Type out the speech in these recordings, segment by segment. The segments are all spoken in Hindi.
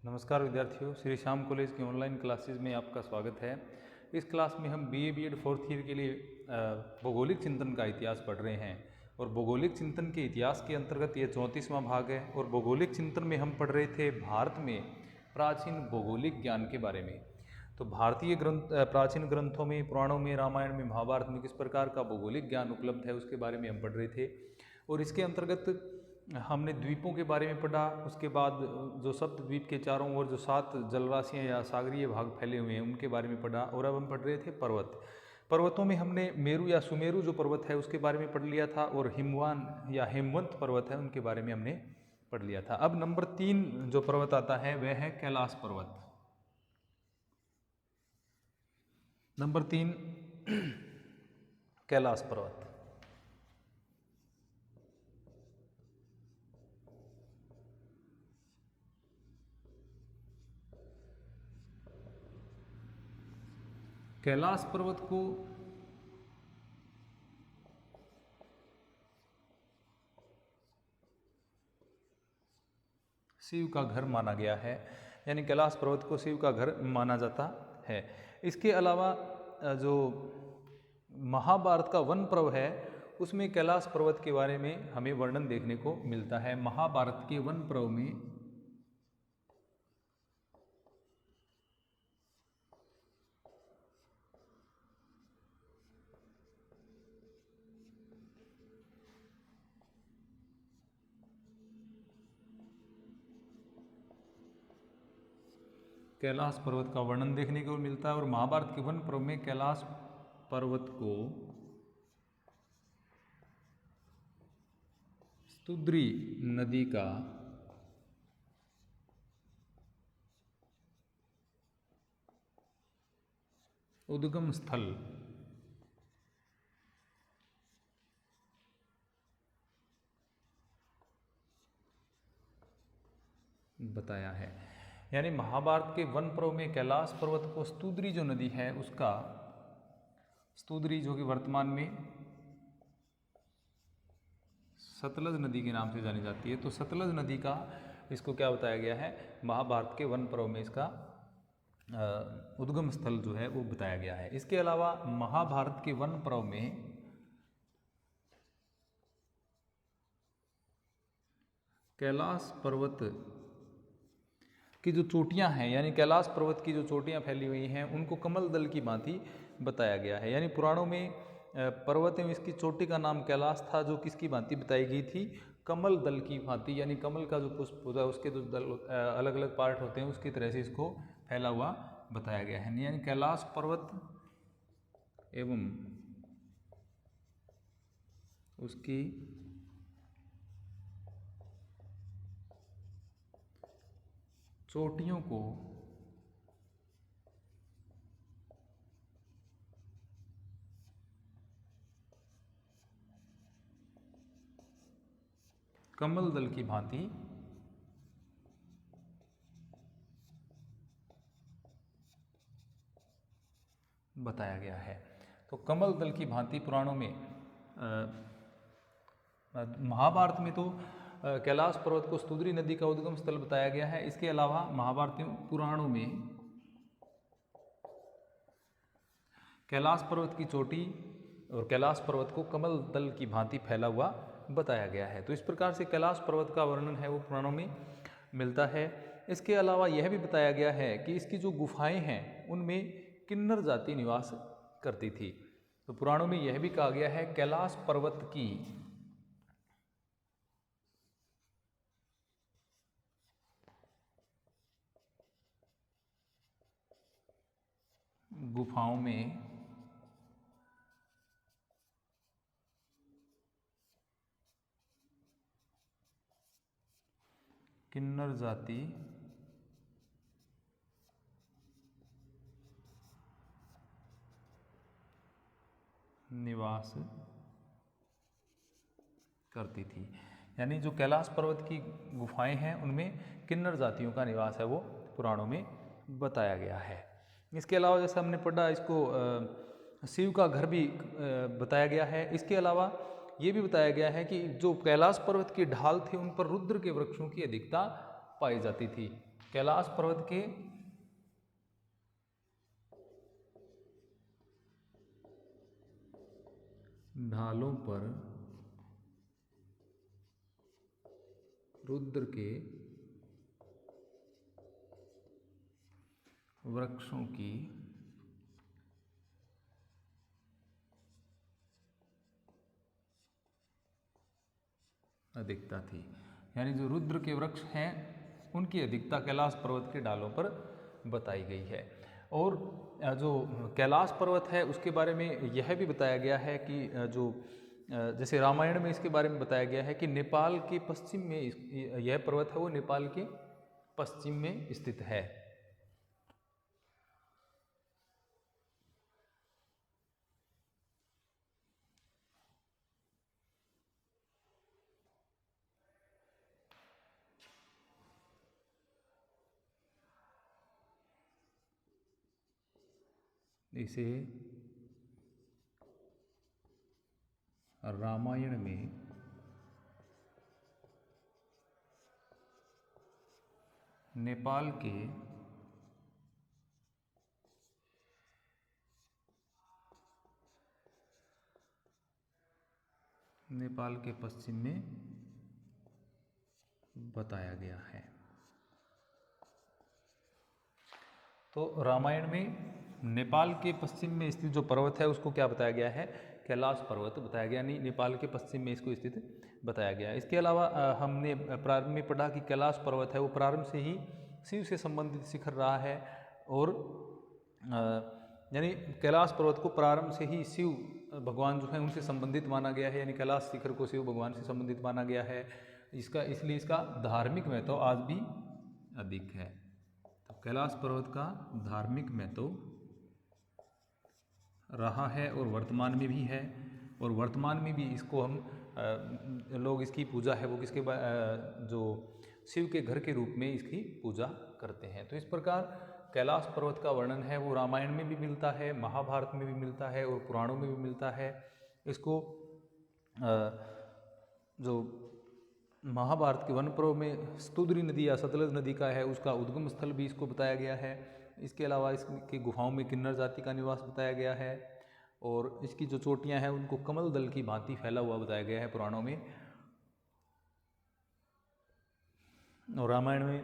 नमस्कार विद्यार्थियों, श्री श्याम कॉलेज की ऑनलाइन क्लासेस में आपका स्वागत है। इस क्लास में हम बीए बीएड फोर्थ ईयर के लिए भौगोलिक चिंतन का इतिहास पढ़ रहे हैं और भौगोलिक चिंतन के इतिहास के अंतर्गत ये 34वां भाग है। और भौगोलिक चिंतन में हम पढ़ रहे थे भारत में प्राचीन भौगोलिक ज्ञान के बारे में। तो भारतीय प्राचीन ग्रंथों में, पुराणों में, रामायण में, महाभारत में किस प्रकार का भौगोलिक ज्ञान उपलब्ध है उसके बारे में हम पढ़ रहे थे। और इसके अंतर्गत हमने द्वीपों के बारे में पढ़ा। उसके बाद जो सप्त द्वीप के चारों ओर जो 7 जलराशियां या सागरीय भाग फैले हुए हैं उनके बारे में पढ़ा। और अब हम पढ़ रहे थे पर्वतों में हमने मेरु या सुमेरु जो पर्वत है उसके बारे में पढ़ लिया था, और हिमवान या हेमवंत पर्वत है उनके बारे में हमने पढ़ लिया था। अब नंबर 3 जो पर्वत आता है वह है कैलाश पर्वत। नंबर 3 कैलाश पर्वत। कैलाश पर्वत को शिव का घर माना गया है, यानी कैलाश पर्वत को शिव का घर माना जाता है। इसके अलावा जो महाभारत का वन पर्व है उसमें कैलाश पर्वत के बारे में हमें वर्णन देखने को मिलता है। महाभारत के वन पर्व में कैलाश पर्वत का वर्णन देखने को मिलता है। और महाभारत के वन पर्व में कैलाश पर्वत को स्तुद्री नदी का उद्गम स्थल बताया है। यानी महाभारत के वन पर्व में कैलाश पर्वत को स्तुद्री जो नदी है उसका, स्तुद्री जो कि वर्तमान में सतलज नदी के नाम से जानी जाती है, तो सतलज नदी का इसको क्या बताया गया है, महाभारत के वन पर्व में इसका उद्गम स्थल जो है वो बताया गया है। इसके अलावा महाभारत के वन पर्व में कैलाश पर्वत की जो चोटियां हैं, यानी कैलाश पर्वत की जो चोटियां फैली हुई हैं उनको कमल दल की भांति बताया गया है। यानी पुराणों में पर्वत में इसकी चोटी का नाम कैलाश था, जो किसकी भांति बताई गई थी, कमल दल की भांति। यानी कमल का जो पुष्प होता है उसके जो दल अलग अलग पार्ट होते हैं उसकी तरह से इसको फैला हुआ बताया गया है। यानी कैलाश पर्वत एवं उसकी चोटियों को कमल दल की भांति बताया गया है। तो कमल दल की भांति पुराणों में, महाभारत में तो कैलाश पर्वत को स्तुद्री नदी का उद्गम स्थल बताया गया है। इसके अलावा महाभारतीय पुराणों में कैलाश पर्वत की चोटी और कैलाश पर्वत को कमल दल की भांति फैला हुआ बताया गया है। तो इस प्रकार से कैलाश पर्वत का वर्णन है वो पुराणों में मिलता है। इसके अलावा यह भी बताया गया है कि इसकी जो गुफाएं हैं उनमें किन्नर जाति निवास करती थी। तो पुराणों में यह भी कहा गया है कैलाश पर्वत की गुफाओं में किन्नर जाति निवास करती थी। यानी जो कैलाश पर्वत की गुफाएं हैं उनमें किन्नर जातियों का निवास है वो पुराणों में बताया गया है। इसके अलावा जैसा हमने पढ़ा, इसको शिव का घर भी बताया गया है। इसके अलावा ये भी बताया गया है कि जो कैलाश पर्वत की ढाल थे उन पर रुद्र के वृक्षों की अधिकता पाई जाती थी। कैलाश पर्वत के ढालों पर रुद्र के वृक्षों की अधिकता थी। यानी जो रुद्र के वृक्ष हैं उनकी अधिकता कैलाश पर्वत के डालों पर बताई गई है। और जो कैलाश पर्वत है उसके बारे में यह भी बताया गया है कि जो जैसे रामायण में इसके बारे में बताया गया है कि नेपाल के पश्चिम में यह पर्वत है वो नेपाल के पश्चिम में स्थित है। इसे रामायण में नेपाल के पश्चिम में बताया गया है। तो रामायण में नेपाल के पश्चिम में स्थित जो पर्वत है उसको क्या बताया गया है? कैलाश पर्वत बताया गया, नहीं नेपाल के पश्चिम में इसको स्थित बताया गया। इसके अलावा हमने प्रारंभ में पढ़ा कि कैलाश पर्वत है वो प्रारंभ से ही शिव से संबंधित शिखर रहा है, और यानी कैलाश पर्वत को प्रारंभ से ही शिव भगवान जो है उनसे संबंधित माना गया है, यानी कैलाश शिखर को शिव भगवान से संबंधित माना गया है। इसलिए इसका धार्मिक महत्व आज भी अधिक है। तो कैलाश पर्वत का धार्मिक महत्व रहा है और वर्तमान में भी है, और वर्तमान में भी इसको हम लोग इसकी पूजा है वो किसके जो शिव के घर के रूप में इसकी पूजा करते हैं। तो इस प्रकार कैलाश पर्वत का वर्णन है वो रामायण में भी मिलता है, महाभारत में भी मिलता है और पुराणों में भी मिलता है। इसको जो महाभारत के वन पर्व में स्तुद्री नदी या सतलज नदी का है उसका उद्गम स्थल भी इसको बताया गया है। इसके अलावा इसकी गुफाओं में किन्नर जाति का निवास बताया गया है, और इसकी जो चोटियां हैं उनको कमल दल की भांति फैला हुआ बताया गया है पुराणों में, और रामायण में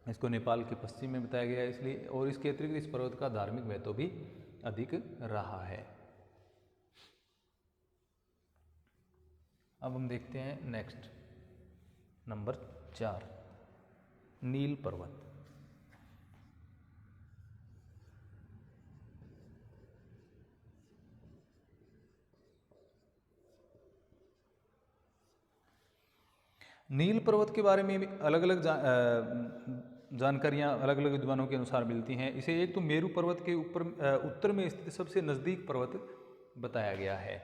इसको नेपाल के पश्चिम में बताया गया है। इसलिए और इसके अतिरिक्त इस पर्वत का धार्मिक महत्व भी अधिक रहा है। अब हम देखते हैं नेक्स्ट नंबर 4, नील पर्वत। नील पर्वत के बारे में भी अलग अलग जानकारियाँ अलग अलग विद्वानों के अनुसार मिलती हैं। इसे एक तो मेरू पर्वत के ऊपर उत्तर में स्थित सबसे नज़दीक पर्वत बताया गया है।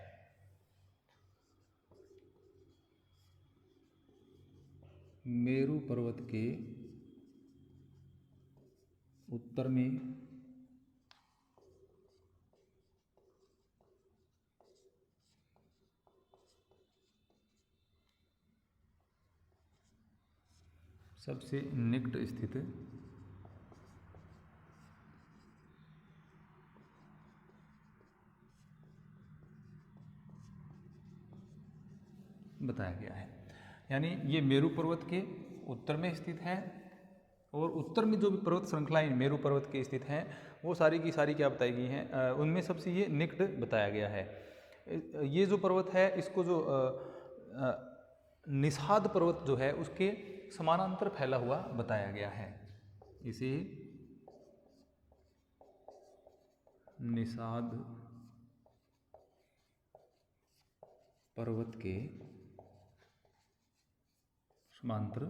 मेरू पर्वत के उत्तर में सबसे निकट स्थित बताया गया है। यानी ये मेरू पर्वत के उत्तर में स्थित है, और उत्तर में जो भी पर्वत श्रृंखलाएं मेरू पर्वत के स्थित हैं वो सारी की सारी क्या बताई गई हैं, उनमें सबसे ये निकट बताया गया है। ये जो पर्वत है इसको जो निषाद पर्वत जो है उसके समानांतर फैला हुआ बताया गया है। इसे निषाद पर्वत के समांतर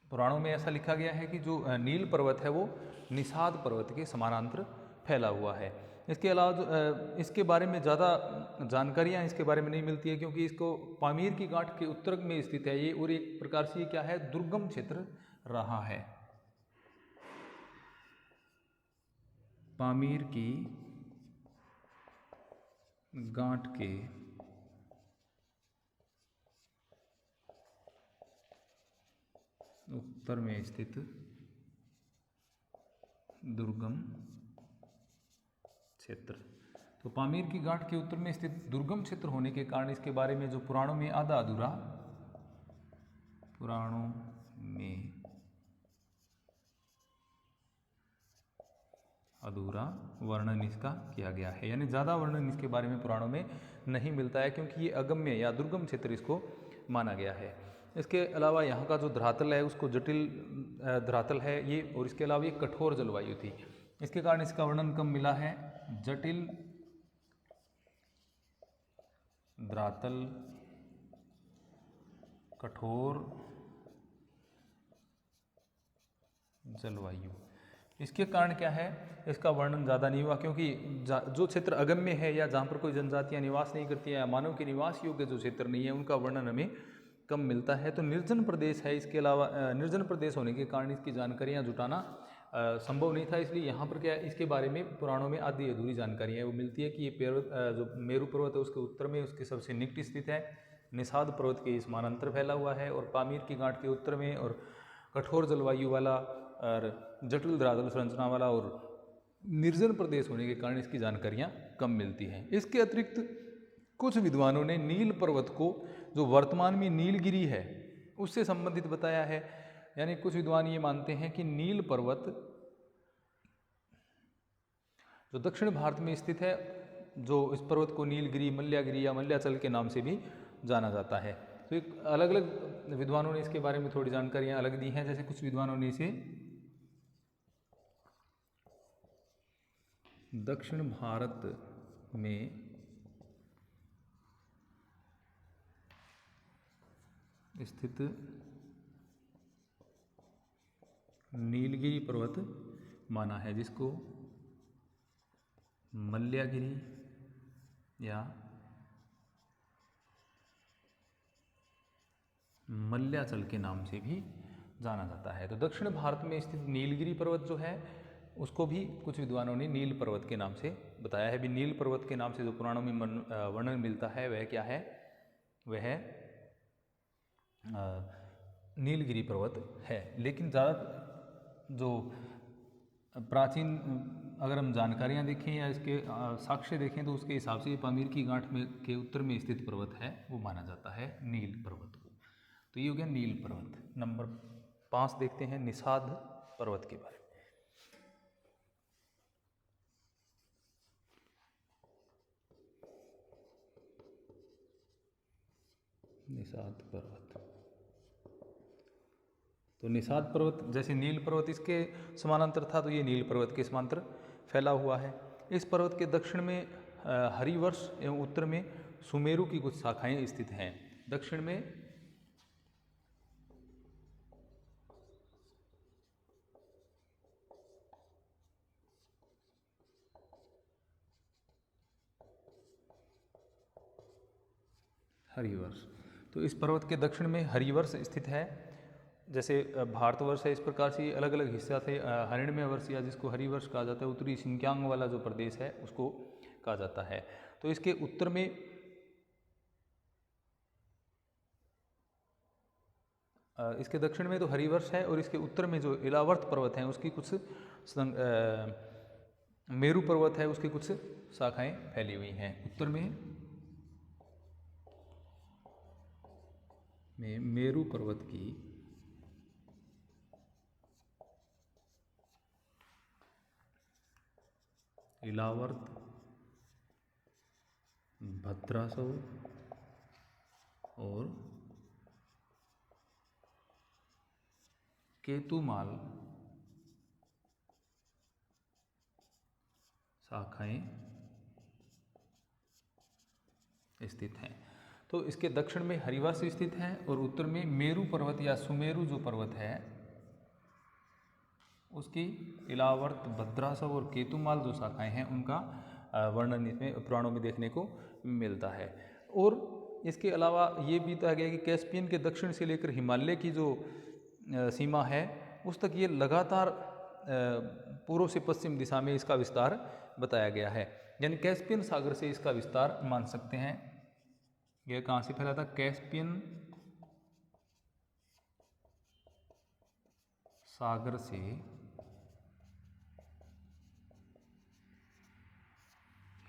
पुराणों में ऐसा लिखा गया है कि जो नील पर्वत है वो निषाद पर्वत के समानांतर फैला हुआ है। इसके अलावा इसके बारे में ज़्यादा जानकारियाँ इसके बारे में नहीं मिलती है, क्योंकि इसको पामीर की गांठ के उत्तर में स्थित है ये, और एक प्रकार से ये क्या है, दुर्गम क्षेत्र रहा है। पामीर की गांठ के उत्तर में स्थित दुर्गम क्षेत्र। तो पामीर की गांठ के उत्तर में स्थित दुर्गम क्षेत्र होने के कारण इसके बारे में जो पुराणों में आधा अधूरा, पुराणों में अधूरा वर्णन इसका किया गया है, यानी ज़्यादा वर्णन इसके बारे में पुराणों में नहीं मिलता है, क्योंकि ये अगम्य या दुर्गम क्षेत्र इसको माना गया है। इसके अलावा यहाँ का जो धरातल है उसको जटिल धरातल है ये, और इसके अलावा ये कठोर जलवायु थी, इसके कारण इसका वर्णन कम मिला है। जटिल धरातल, कठोर जलवायु, इसके कारण क्या है, इसका वर्णन ज़्यादा नहीं हुआ, क्योंकि जो क्षेत्र अगम्य है या जहाँ पर कोई जनजातियाँ निवास नहीं करती हैं या मानव के निवास योग्य जो क्षेत्र नहीं है उनका वर्णन हमें कम मिलता है। तो निर्जन प्रदेश है, इसके अलावा निर्जन प्रदेश होने के कारण इसकी जानकारियाँ जुटाना संभव नहीं था, इसलिए यहाँ पर क्या है, इसके बारे में पुराणों में आधी अधूरी जानकारी है वो मिलती है कि ये पर्वत जो मेरू पर्वत है उसके उत्तर में उसके सबसे निकट स्थित है, निषाद पर्वत के समानांतर फैला हुआ है, और पामीर की गांठ के उत्तर में, और कठोर जलवायु वाला और जटिल धरातल संरचना वाला और निर्जन प्रदेश होने के कारण इसकी जानकारियाँ कम मिलती हैं। इसके अतिरिक्त कुछ विद्वानों ने नील पर्वत को, जो वर्तमान में नीलगिरी है, उससे संबंधित बताया है, यानी कुछ विद्वान ये मानते हैं कि नील पर्वत जो दक्षिण भारत में स्थित है, जो इस पर्वत को नीलगिरी, मल्यागिरी या मल्याचल के नाम से भी जाना जाता है। तो एक अलग अलग विद्वानों ने इसके बारे में थोड़ी जानकारियां अलग दी हैं, जैसे कुछ विद्वानों ने इसे दक्षिण भारत में स्थित नीलगिरी पर्वत माना है, जिसको मल्यागिरी या मल्याचल के नाम से भी जाना जाता है। तो दक्षिण भारत में स्थित नीलगिरी पर्वत जो है उसको भी कुछ विद्वानों ने नील पर्वत के नाम से बताया है। भी नील पर्वत के नाम से जो पुराणों में वर्णन मिलता है वह क्या है, वह नीलगिरी पर्वत है। लेकिन ज़्यादा जो प्राचीन अगर हम जानकारियाँ देखें या इसके साक्ष्य देखें तो उसके हिसाब से पामीर की गांठ में के उत्तर में स्थित पर्वत है वो माना जाता है नील पर्वत को। तो ये हो गया नील पर्वत। नंबर 5 देखते हैं निषाद पर्वत के बारे में। निषाद पर्वत, तो निषाद पर्वत जैसे नील पर्वत इसके समानांतर था, तो ये नील पर्वत के समांतर फैला हुआ है। इस पर्वत के दक्षिण में हरिवर्ष एवं उत्तर में सुमेरु की कुछ शाखाएं स्थित हैं। दक्षिण में हरिवर्ष, तो इस पर्वत के दक्षिण में हरिवर्ष स्थित है। जैसे भारतवर्ष है, इस प्रकार से अलग अलग हिस्सा थे। हरिण्यमय वर्ष या जिसको हरिवर्ष कहा जाता है, उत्तरी सिंकियांग वाला जो प्रदेश है उसको कहा जाता है। तो इसके उत्तर में इसके दक्षिण में तो हरिवर्ष है, और इसके उत्तर में जो इलावर्त पर्वत हैं उसकी कुछ मेरू पर्वत है उसकी कुछ शाखाएं फैली हुई हैं। उत्तर में मेरू पर्वत की इलावर्त, भद्रासव और केतुमाल शाखाएं स्थित हैं। तो इसके दक्षिण में हरिवर्ष स्थित है और उत्तर में मेरू पर्वत या सुमेरु जो पर्वत है उसकी इलावर्त, भद्रासव और केतुमाल जो शाखाएं हैं उनका वर्णन इसमें पुराणों में देखने को मिलता है। और इसके अलावा ये भी बताया गया कि कैस्पियन के दक्षिण से लेकर हिमालय की जो सीमा है उस तक ये लगातार पूर्व से पश्चिम दिशा में इसका विस्तार बताया गया है। यानी कैस्पियन सागर से इसका विस्तार मान सकते हैं। यह कहाँ से फैला था? कैस्पियन सागर से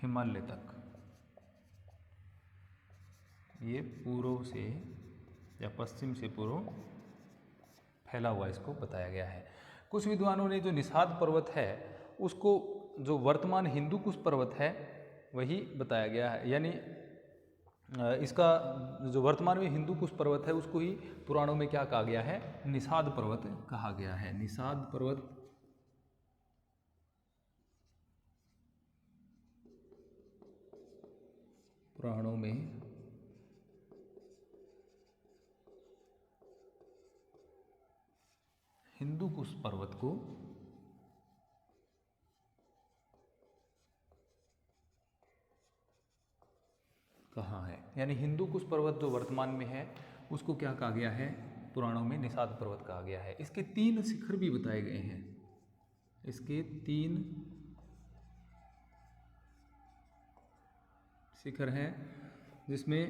हिमालय तक, ये पूर्व से या पश्चिम से पूर्व फैला हुआ इसको बताया गया है। कुछ विद्वानों ने जो निषाद पर्वत है उसको जो वर्तमान हिंदू कुश पर्वत है वही बताया गया है, यानी इसका जो वर्तमान में हिंदू कुश पर्वत है उसको ही पुराणों में क्या कहा गया है, निषाद पर्वत कहा गया है। निषाद पर्वत पुराणों में हिंदू कुश पर्वत को कहा है, यानी हिंदू कुश पर्वत जो वर्तमान में है उसको क्या कहा गया है, पुराणों में निषाद पर्वत कहा गया है। इसके 3 शिखर भी बताए गए हैं, इसके 3 शिखर हैं जिसमें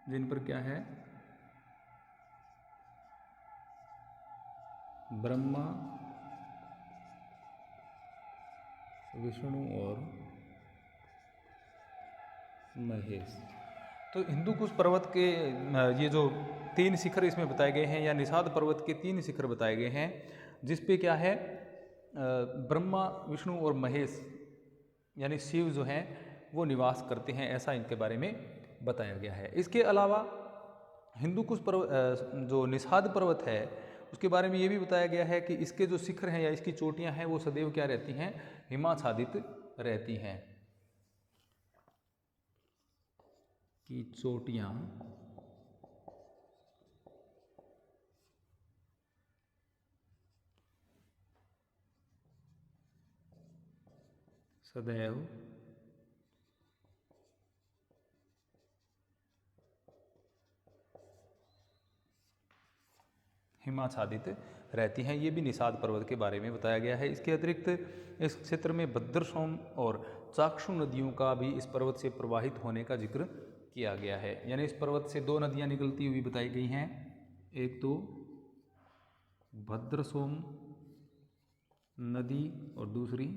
जिन पर क्या है, ब्रह्मा, विष्णु और महेश। तो हिंदू कुश पर्वत के ये जो 3 शिखर इसमें बताए गए हैं या निषाद पर्वत के 3 शिखर बताए गए हैं जिस पे क्या है, ब्रह्मा, विष्णु और महेश यानी शिव जो हैं वो निवास करते हैं, ऐसा इनके बारे में बताया गया है। इसके अलावा हिंदू कुश पर्वत जो निषाद पर्वत है उसके बारे में ये भी बताया गया है कि इसके जो शिखर हैं या इसकी चोटियां हैं वो सदैव क्या रहती हैं, हिमाच्छादित रहती हैं, कि चोटियां सदैव हिमाच्छादित रहती हैं। ये भी निषाद पर्वत के बारे में बताया गया है। इसके अतिरिक्त इस क्षेत्र में भद्रसोम और चाक्षु नदियों का भी इस पर्वत से प्रवाहित होने का जिक्र किया गया है, यानी इस पर्वत से 2 नदियां निकलती हुई बताई गई हैं, एक तो भद्रसोम नदी और दूसरी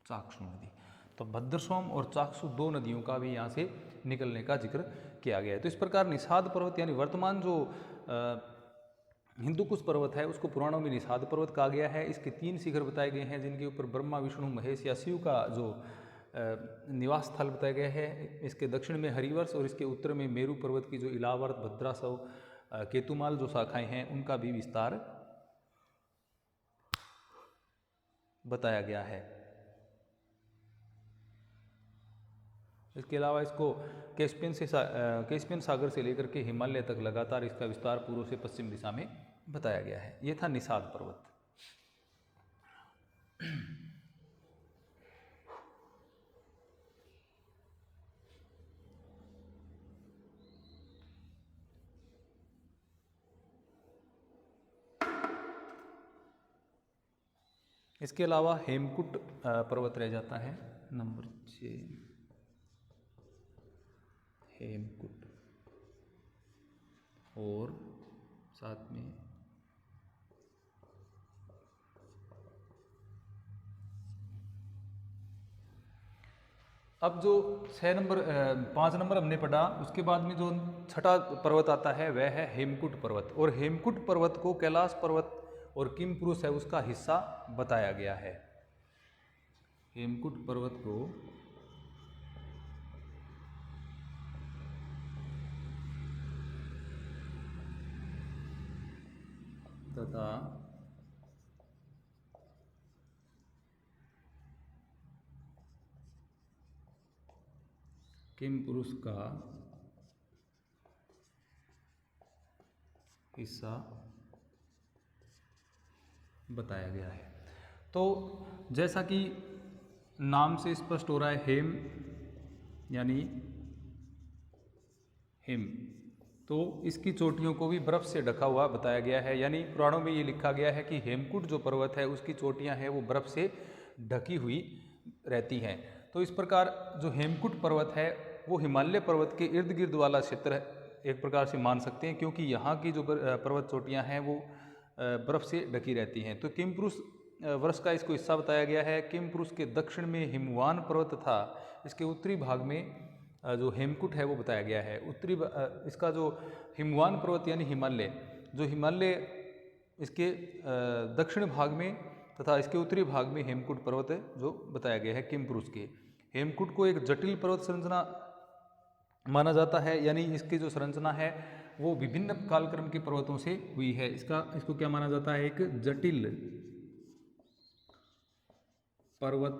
चाक्षु नदी। तो भद्रसोम और चाक्षु 2 नदियों का भी यहाँ से निकलने का जिक्र किया गया है। तो इस प्रकार निषाद पर्वत यानी वर्तमान जो हिंदू कुश पर्वत है उसको पुराणों में निषाद पर्वत कहा गया है। इसके 3 शिखर बताए गए हैं जिनके ऊपर ब्रह्मा, विष्णु, महेश या शिव का जो निवास स्थल बताया गया है। इसके दक्षिण में हरिवर्ष और इसके उत्तर में मेरू पर्वत की जो इलावर्त, भद्रासव, केतुमाल जो शाखाएं हैं उनका भी विस्तार बताया गया है। इसके अलावा इसको कैस्पियन सागर से लेकर के हिमालय तक लगातार इसका विस्तार पूर्व से पश्चिम दिशा में बताया गया है। ये था निषाद पर्वत। इसके अलावा हेमकुट पर्वत रह जाता है, नंबर 6 हेमकुट, और साथ में अब जो 5 नंबर हमने पढ़ा उसके बाद में जो 6ठा पर्वत आता है वह है हेमकुट पर्वत। और हेमकुट पर्वत को कैलाश पर्वत और किमपुरुष है उसका हिस्सा बताया गया है। हेमकुट पर्वत को तथा किमपुरुष का हिस्सा बताया गया है। तो जैसा कि नाम से स्पष्ट हो रहा है, हेम यानी हिम, तो इसकी चोटियों को भी बर्फ से ढका हुआ बताया गया है। यानी पुराणों में ये लिखा गया है कि हेमकुट जो पर्वत है उसकी चोटियां हैं वो बर्फ से ढकी हुई रहती हैं। तो इस प्रकार जो हेमकुट पर्वत है वो हिमालय पर्वत के इर्द गिर्द वाला क्षेत्र एक प्रकार से मान सकते हैं, क्योंकि यहाँ की जो पर्वत चोटियाँ हैं वो बर्फ़ से ढकी रहती हैं। तो किमपुरुष वर्ष का इसको हिस्सा बताया गया है। किमपुरुष के दक्षिण में हिमवान पर्वत था, इसके उत्तरी भाग में जो हेमकूट है वो बताया गया है। इसका जो हिमवान पर्वत यानी हिमालय, जो हिमालय इसके दक्षिण भाग में तथा इसके उत्तरी भाग में हेमकूट पर्वत है जो बताया गया है किमपुरुष के। हेमकूट को एक जटिल पर्वत संरचना माना जाता है, यानी इसकी जो संरचना है वो विभिन्न कालक्रम के पर्वतों से हुई है। इसको क्या माना जाता है? एक जटिल पर्वत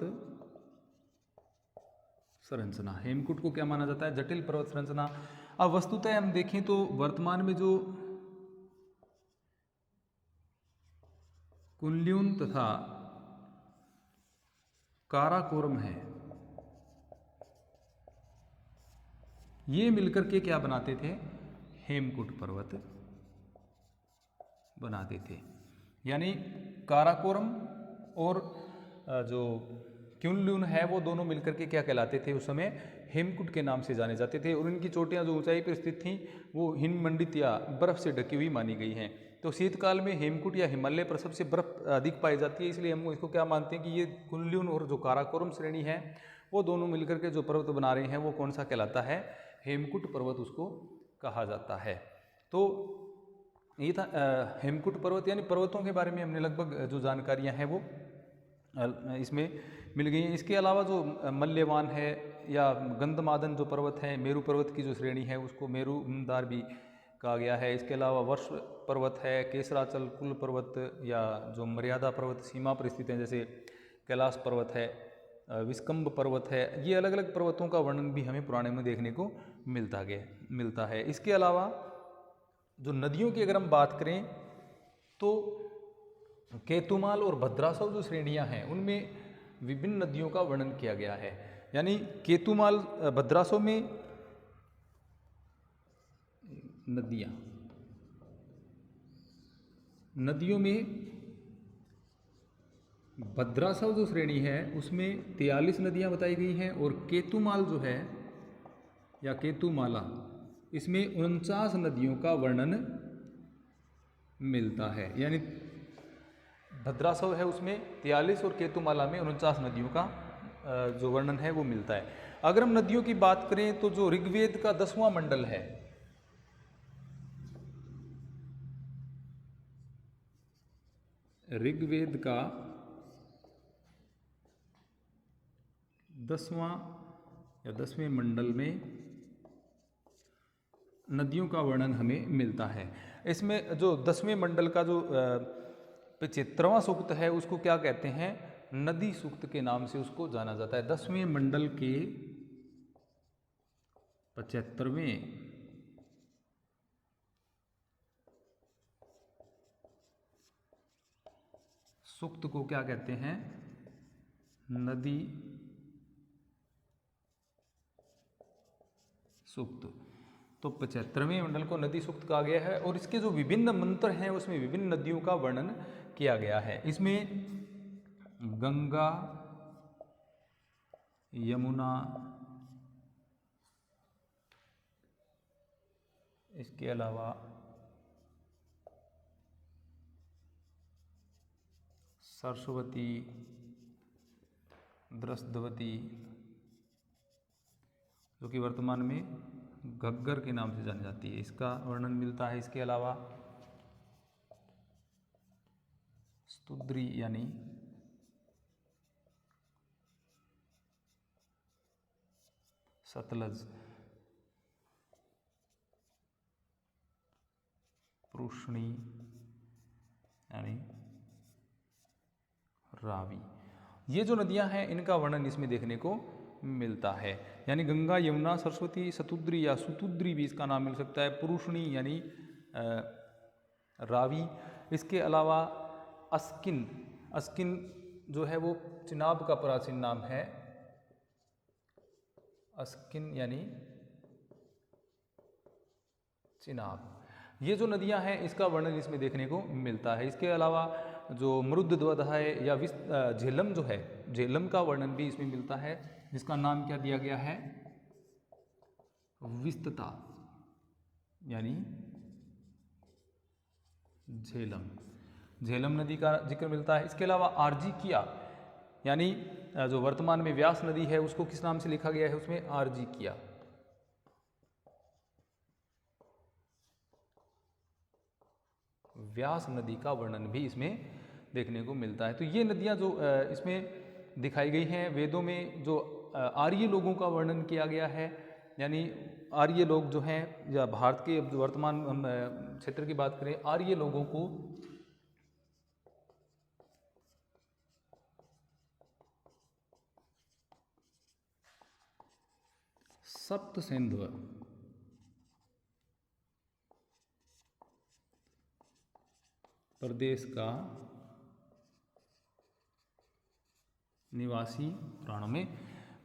संरचना। हेमकूट को क्या माना जाता है? जटिल पर्वत संरचना। अब वस्तुतः हम देखें तो वर्तमान में जो कुनल्यून तथा काराकोरम है, ये मिलकर के क्या बनाते थे? हेमकूट पर्वत बनाते थे। यानी काराकोरम और जो कुनल्यून है वो दोनों मिलकर के क्या कहलाते थे? उस समय हेमकूट के नाम से जाने जाते थे। और इनकी चोटियां जो ऊंचाई पर स्थित थीं वो हिममंडित या बर्फ से ढकी हुई मानी गई हैं। तो शीतकाल में हेमकूट या हिमालय पर सबसे बर्फ अधिक पाई जाती है, इसलिए हम इसको क्या मानते हैं कि ये कुनल्यून और जो काराकोरम श्रेणी है वो दोनों मिलकर के जो पर्वत बना रहे हैं वो कौन सा कहलाता है? हेमकूट पर्वत उसको कहा जाता है। तो ये था हेमकूट पर्वत। यानी पर्वतों के बारे में हमने लगभग जो जानकारियां हैं वो इसमें मिल गई हैं। इसके अलावा जो मल्यवान है या गंधमादन जो पर्वत है, मेरू पर्वत की जो श्रेणी है उसको मेरुदार भी कहा गया है। इसके अलावा वर्ष पर्वत है, केसराचल कुल पर्वत या जो मर्यादा पर्वत सीमा पर स्थित हैं जैसे कैलाश पर्वत है, विस्कंभ पर्वत है, ये अलग अलग पर्वतों का वर्णन भी हमें पुराणे में देखने को मिलता है। इसके अलावा जो नदियों की अगर हम बात करें तो केतुमाल और भद्रासव जो श्रेणियां हैं उनमें विभिन्न नदियों का वर्णन किया गया है। यानी केतुमाल भद्रासव में नदियों में भद्रासव जो श्रेणी है उसमें 43 नदियां बताई गई हैं और केतुमाल जो है या केतुमाला इसमें 49 नदियों का वर्णन मिलता है। यानी भद्रासव है उसमें 43 और केतुमाला में 49 नदियों का जो वर्णन है वो मिलता है। अगर हम नदियों की बात करें तो जो ऋग्वेद का 10वां मंडल है, ऋग्वेद का 10वां या 10वें मंडल में नदियों का वर्णन हमें मिलता है। इसमें जो 10वें मंडल का जो 75वां सूक्त है उसको क्या कहते हैं? नदी सूक्त के नाम से उसको जाना जाता है। 10वें मंडल के 75वें सूक्त को क्या कहते हैं? नदी सूक्त। तो 75वें मंडल को नदी सूक्त कहा गया है और इसके जो विभिन्न मंत्र हैं उसमें विभिन्न नदियों का वर्णन किया गया है। इसमें गंगा, यमुना, इसके अलावा सरस्वती, द्रष्टवती जो कि वर्तमान में घग्गर के नाम से जानी जाती है, इसका वर्णन मिलता है। इसके अलावा स्तुद्री यानी सतलज, पृष्णी यानी रावी, ये जो नदियां हैं इनका वर्णन इसमें देखने को मिलता है। यानी गंगा, यमुना, सरस्वती, सतुद्री या सुतुद्री भी इसका नाम मिल सकता है, पुरुषणी यानी रावी। इसके अलावा अस्किन जो है वो चिनाब का प्राचीन नाम है, अस्किन यानी चिनाब। ये जो नदियां हैं इसका वर्णन इसमें देखने को मिलता है। इसके अलावा जो मरुद्वध है या झेलम जो है, झेलम का वर्णन भी इसमें मिलता है, जिसका नाम क्या दिया गया है? विस्तता यानी झेलम, झेलम नदी का जिक्र मिलता है। इसके अलावा आर्जिकिया यानी जो वर्तमान में व्यास नदी है उसको किस नाम से लिखा गया है, उसमें आर्जिकिया। व्यास नदी का वर्णन भी इसमें देखने को मिलता है। तो ये नदियां जो इसमें दिखाई गई हैं, वेदों में जो आर्य लोगों का वर्णन किया गया है, यानी आर्य लोग जो हैं, या भारत के जो वर्तमान क्षेत्र की बात करें, आर्य लोगों को सप्त सिंधु प्रदेश का निवासी पुराणों में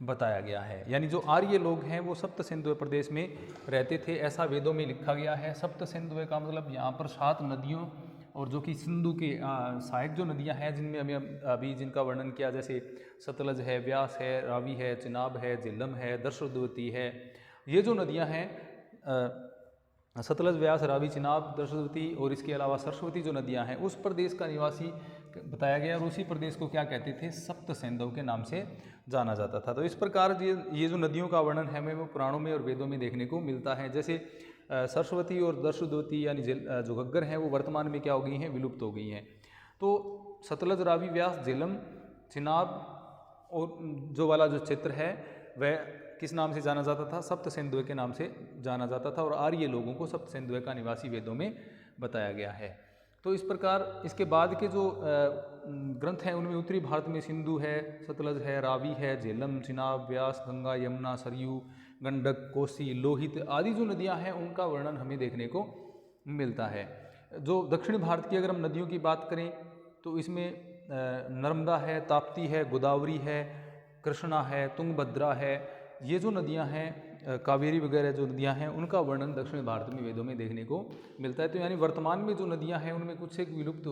बताया गया है। यानी जो आर्य लोग हैं वो सप्त सिंधु प्रदेश में रहते थे, ऐसा वेदों में लिखा गया है। सप्त सिंधु का मतलब यहाँ पर 7 नदियों और जो कि सिंधु के सहायक जो नदियाँ हैं जिनमें हमें अभी जिनका वर्णन किया, जैसे सतलज है, व्यास है, रावी है, चिनाब है, झेलम है, दर्शवती है। ये जो नदियाँ हैं सतलज, व्यास, रावी, चिनाब, दर्शवती और इसके अलावा सरस्वती जो नदियाँ हैं, उस प्रदेश का निवासी बताया गया और उसी प्रदेश को क्या कहते थे, सप्त सिंधु के नाम से जाना जाता था। तो इस प्रकार ये जो नदियों का वर्णन है हमें वो पुराणों में और वेदों में देखने को मिलता है। जैसे सरस्वती और दर्शवती यानी जो घग्गर हैं वो वर्तमान में क्या हो गई हैं, विलुप्त हो गई हैं। तो सतलज, रावी, व्यास, झेलम, चिनाब और जो वाला जो क्षेत्र है वह किस नाम से जाना जाता था, सप्त सिंधु के नाम से जाना जाता था और आर्य लोगों को सप्त सिंधु का निवासी वेदों में बताया गया है। तो इस प्रकार इसके बाद के जो ग्रंथ हैं उनमें उत्तरी भारत में सिंधु है, सतलज है, रावी है, झेलम, चिनाब, व्यास, गंगा, यमुना, सरयू, गंडक, कोसी, लोहित आदि जो नदियां हैं उनका वर्णन हमें देखने को मिलता है। जो दक्षिण भारत की अगर हम नदियों की बात करें तो इसमें नर्मदा है, ताप्ती है, गोदावरी है, कृष्णा है, तुंगभद्रा है। ये जो नदियां हैं, कावेरी वगैरह जो नदियां हैं, उनका वर्णन दक्षिण भारत में वेदों में देखने को मिलता है। तो यानी वर्तमान में जो नदियां हैं उनमें कुछ एक विलुप्त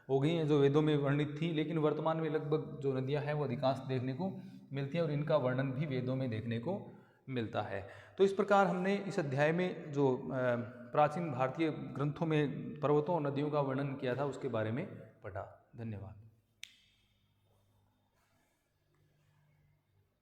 हो गई हैं जो वेदों में वर्णित थी, लेकिन वर्तमान में लगभग जो नदियां हैं वो अधिकांश देखने को मिलती हैं और इनका वर्णन भी वेदों में देखने को मिलता है। तो इस प्रकार हमने इस अध्याय में जो प्राचीन भारतीय ग्रंथों में पर्वतों और नदियों का वर्णन किया था उसके बारे में पढ़ा। धन्यवाद।